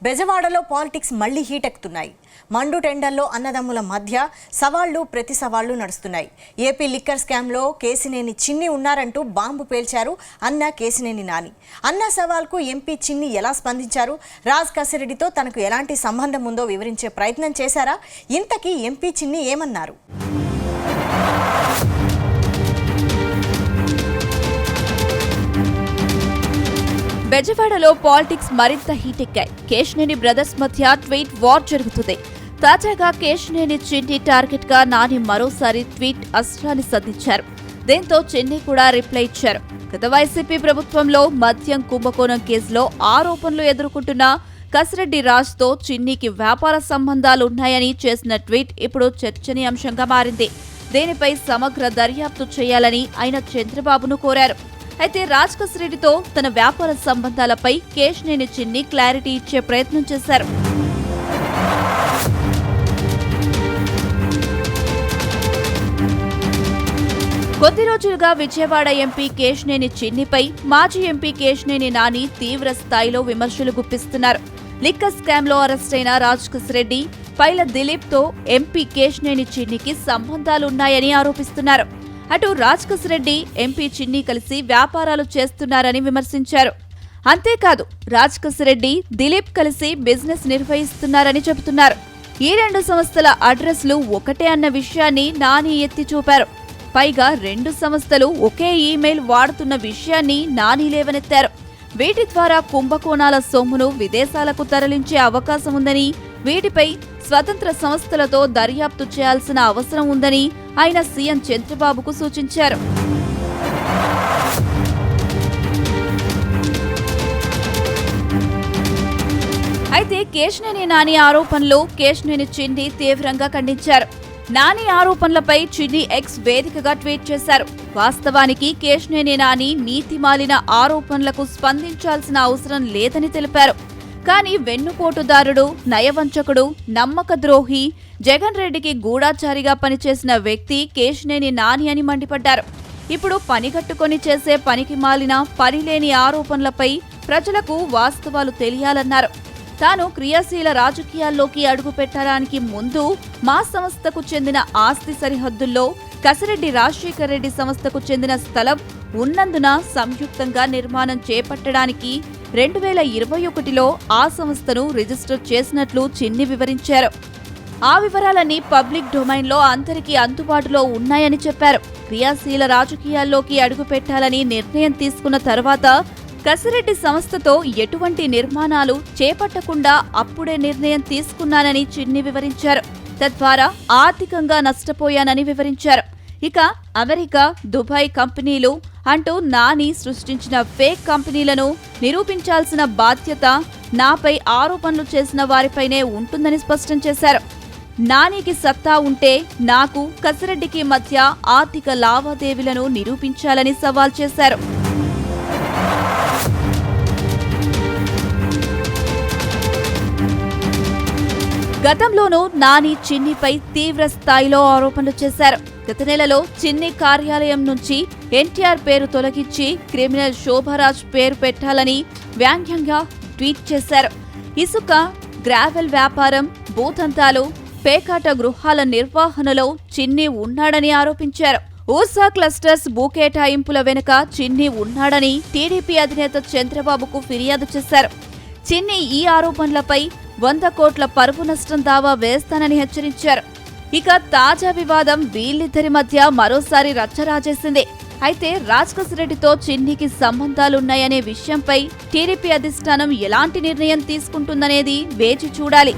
బెజవాడలో పాలిటిక్స్ మళ్లీ హీట్ ఎక్కుతున్నాయి. మండు టెండర్లో అన్నదమ్ముల మధ్య సవాళ్లు ప్రతి సవాళ్లు నడుస్తున్నాయి. ఏపీ లిక్కర్ స్కామ్లో కేసినేని చిన్ని ఉన్నారంటూ బాంబు పేల్చారు అన్న కేసినేని నాని. అన్న సవాల్కు ఎంపీ చిన్ని ఎలా స్పందించారు? రాజ్ కసిరెడ్డితో తనకు ఎలాంటి సంబంధం ఉందో వివరించే ప్రయత్నం చేశారా? ఇంతకీ ఎంపీ చిన్ని ఏమన్నారు? బెజవాడలో పాలిటిక్స్ మరింత హీట్ ఎక్కాయి. కేశినేని బ్రదర్స్ మధ్య ట్వీట్ వార్ జరుగుతుంది. తాజాగా కేశినేని చిన్ని టార్గెట్ గా నాని మరోసారి ట్వీట్ అస్త్రాన్ని సంధించారు. దీంతో చిన్ని కూడా రిప్లై ఇచ్చారు. గత వైసీపీ ప్రభుత్వంలో మద్యం కుంభకోణం కేసులో ఆరోపణలు ఎదుర్కొంటున్న కసిరెడ్డి రాజ్ తో చిన్నికి వ్యాపార సంబంధాలు ఉన్నాయని చేసిన ట్వీట్ ఇప్పుడు చర్చనీయాంశంగా మారింది. దీనిపై సమగ్ర దర్యాప్తు చేయాలని ఆయన చంద్రబాబును కోరారు. అయితే రాజ్ కసిరెడ్డితో తన వ్యాపార సంబంధాలపై కేశినేని చిన్ని క్లారిటీ ఇచ్చే ప్రయత్నం చేశారు. కొద్ది రోజులుగా విజయవాడ ఎంపీ కేశినేని చిన్నిపై మాజీ ఎంపీ కేశినేని నాని తీవ్ర స్థాయిలో విమర్శలు గుప్పిస్తున్నారు. లిక్కర్ స్కామ్ లో అరెస్టైన రాజ్ కసిరెడ్డి, పైల దిలీప్ తో ఎంపీ కేశినేని చిన్నికి సంబంధాలున్నాయని ఆరోపిస్తున్నారు. అటు రాజ్ కసిరెడ్డి, ఎంపీ చిన్ని కలిసి వ్యాపారాలు చేస్తున్నారని విమర్శించారు. అంతేకాదు రాజ్ కసిరెడ్డి, దిలీప్ కలిసి బిజినెస్ నిర్వహిస్తున్నారని చెబుతున్నారు. ఈ రెండు సంస్థల అడ్రస్లు ఒకటే అన్న విషయాన్ని నాని ఎత్తి చూపారు. పైగా రెండు సంస్థలు ఒకే ఈమెయిల్ వాడుతున్న విషయాన్ని నాని లేవనెత్తారు. వీటి ద్వారా కుంభకోణాల సొమ్మును విదేశాలకు తరలించే అవకాశం ఉందని, వీటిపై స్వతంత్ర సంస్థలతో దర్యాప్తు చేయాల్సిన అవసరం ఉందని ఆయన సీఎం చంద్రబాబుకు సూచించారు. అయితే కేశినేని నాని ఆరోపణలు కేశినేని చిన్ని తీవ్రంగా ఖండించారు. నాని ఆరోపణలపై చిన్ని ఎక్స్ వేదికగా ట్వీట్ చేశారు. వాస్తవానికి కేశినేని నాని నీతిమాలిన ఆరోపణలకు స్పందించాల్సిన అవసరం లేదని తెలిపారు. కానీ వెన్నుపోటుదారుడు, నయవంచకుడు, నమ్మక ద్రోహి, జగన్ రెడ్డికి గూఢాచారిగా పనిచేసిన వ్యక్తి కేశినేని నాని అని మండిపడ్డారు. ఇప్పుడు పనిగట్టుకొని చేసే పనికి మాలిన పనిలేని ఆరోపణలపై ప్రజలకు వాస్తవాలు తెలియాలన్నారు. తాను క్రియాశీల రాజకీయాల్లోకి అడుగు పెట్టడానికి ముందు మా సంస్థకు చెందిన ఆస్తి సరిహద్దుల్లో కసిరెడ్డి రాజశేఖర్ రెడ్డి సంస్థకు చెందిన స్థలం ఉన్నందున సంయుక్తంగా నిర్మాణం చేపట్టడానికి 2021లో ఆ సంస్థను రిజిస్టర్ చేసినట్లు చిన్ని వివరించారు. ఆ వివరాలన్నీ పబ్లిక్ డొమైన్లో అందరికీ అందుబాటులో ఉన్నాయని చెప్పారు. క్రియాశీల రాజకీయాల్లోకి అడుగు పెట్టాలని నిర్ణయం తీసుకున్న తర్వాత కసిరెడ్డి సంస్థతో ఎటువంటి నిర్మాణాలు చేపట్టకుండా అప్పుడే నిర్ణయం తీసుకున్నానని చిన్ని వివరించారు. తద్వారా ఆర్థికంగా నష్టపోయానని వివరించారు. ఇక అమెరికా, దుబాయ్ కంపెనీలు అంటూ నాని సృష్టించిన ఫేక్ కంపెనీలను నిరూపించాల్సిన బాధ్యత నాపై ఆరోపణలు చేసిన వారిపైనే ఉంటుందని స్పష్టం చేశారు. నానికి సత్తా ఉంటే నాకు, కసిరెడ్డికి మధ్య ఆర్థిక లావాదేవీలను నిరూపించాలని సవాల్ చేశారు. గతంలోనూ నాని చిన్నిపై తీవ్ర స్థాయిలో ఆరోపణలు చేశారు. గత నెలలో చిన్ని కార్యాలయం నుంచి ఎన్టీఆర్ పేరు తొలగించి క్రిమినల్ శోభరాజ్ పేరు పెట్టాలని వ్యాంగ్యంగా ట్వీట్ చేశారు. ఇసుక, గ్రావెల్ వ్యాపారం, భూతంతాలు, పేకాట గృహాల నిర్వహణలో చిన్ని ఉన్నాడని ఆరోపించారు. ఊర్సా క్లస్టర్స్ భూకేటాయింపుల వెనుక చిన్ని ఉన్నాడని టీడీపీ అధినేత చంద్రబాబుకు ఫిర్యాదు చేశారు. చిన్ని ఈ ఆరోపణలపై 100 కోట్ల పరుపు నష్టం దావా వేస్తానని హెచ్చరించారు. ఇక తాజా వివాదం వీళ్ళిద్దరి మధ్య మరోసారి రచ్చరాజేసింది. అయితే రాజ్ కసిరెడ్డితో చిన్నికి సంబంధాలున్నాయనే విషయంపై టీడీపీ అధిష్టానం ఎలాంటి నిర్ణయం తీసుకుంటుందనేది వేచి చూడాలి.